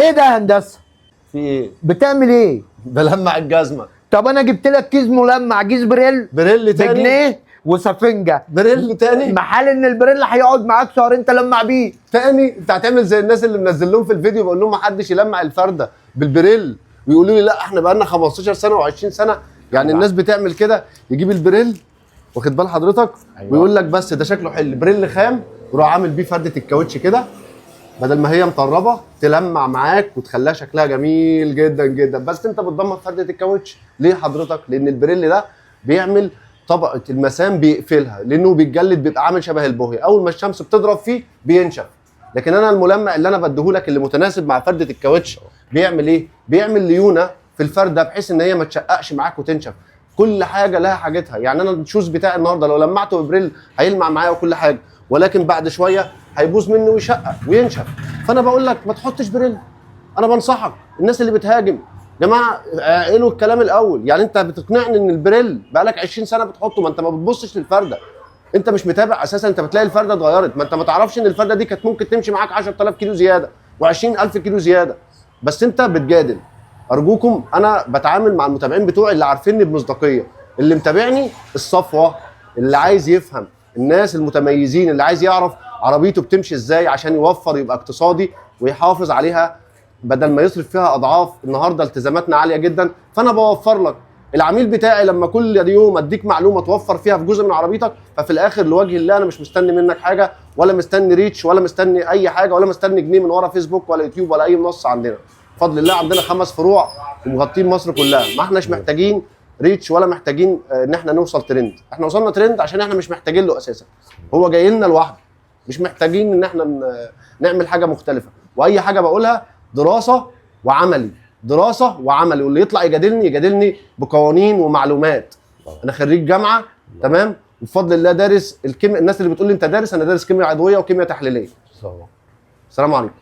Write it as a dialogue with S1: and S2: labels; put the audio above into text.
S1: ايه ده يا هندسه؟
S2: في ايه؟
S1: بتعمل ايه؟
S2: بلمع الجزمه.
S1: طب انا جبت لك كيس ملمع، كيس بريل
S2: بريل تاني؟
S1: بجنيه وسفنجه.
S2: بريل تاني؟
S1: محال ان البريل هيقعد معاك شهرين تلمع بيه.
S2: تاني؟ انت هتعمل زي الناس اللي منزل لهم في الفيديو بقول لهم ما حدش يلمع الفرده بالبريل، ويقولوا لي لا احنا بقى لنا 15 سنه و20 سنه. يعني الناس بتعمل كده، يجيب البريل واخد بال حضرتك، ويقول لك بس ده شكله حلو بريل خام، ويروح عامل بيه فرده الكاوتش كده، بدل ما هي مطربه تلمع معاك وتخليها شكلها جميل جدا جدا. بس انت بتدمر فرده الكاوتش ليه حضرتك؟ لان البريل ده بيعمل طبقه المسام بيقفلها، لانه بيتجلد بيبقى عامل شبه البوهي، اول ما الشمس بتضرب فيه بينشف. لكن انا الملمع اللي انا بديهولك اللي متناسب مع فرده الكاوتش بيعمل ايه؟ بيعمل ليونه في الفرده بحيث ان هي ما تشققش معاك وتنشف. كل حاجه لها حاجتها. يعني انا الشوز بتاعي النهارده لو لمعته ببريل هيلمع معايا وكل حاجه، ولكن بعد شويه هيبوظ منه ويشقق وينشف. فانا بقول لك ما تحطش بريل. انا بنصحك الناس اللي بتهاجم يا جماعه عقلوا الكلام الاول. يعني انت بتقنعني ان البريل بقالك 20 سنه بتحطه، ما انت ما بتبصش للفرده، انت مش متابع اساسا. انت بتلاقي الفرده اتغيرت، ما انت ما تعرفش ان الفرده دي كانت ممكن تمشي معاك 10000 كيلو زياده و20000 كيلو زياده، بس انت بتجادل. ارجوكم، انا بتعامل مع المتابعين بتوعي اللي عارفيني بمصداقيه، اللي متابعني الصفوه، اللي عايز يفهم، الناس المتميزين اللي عايز يعرف عربيته بتمشي ازاي عشان يوفر يبقى اقتصادي ويحافظ عليها بدل ما يصرف فيها اضعاف. النهارده التزاماتنا عاليه جدا، فانا بوفر لك. العميل بتاعي لما كل يوم اديك معلومه توفر فيها في جزء من عربيتك، ففي الاخر لوجه الله انا مش مستني منك حاجه، ولا مستني ريتش، ولا مستني اي حاجه، ولا مستني جنيه من ورا فيسبوك ولا يوتيوب ولا اي منصه عندنا. بفضل الله عندنا 5 فروع ومغطين مصر كلها، ما احناش محتاجين ريتش ولا محتاجين ان احنا نوصل ترند. احنا وصلنا ترند عشان احنا مش محتاجين له اساسا، هو جاي لنا لوحده، مش محتاجين ان احنا نعمل حاجه مختلفه. واي حاجه بقولها دراسه وعملي، دراسه وعملي، واللي يطلع يجادلني يجادلني بقوانين ومعلومات. انا خريج جامعه تمام، وبفضل الله دارس الكيمياء. الناس اللي بتقول لي انت دارس، انا دارس كيمياء عضويه وكيمياء تحليليه. السلام عليكم.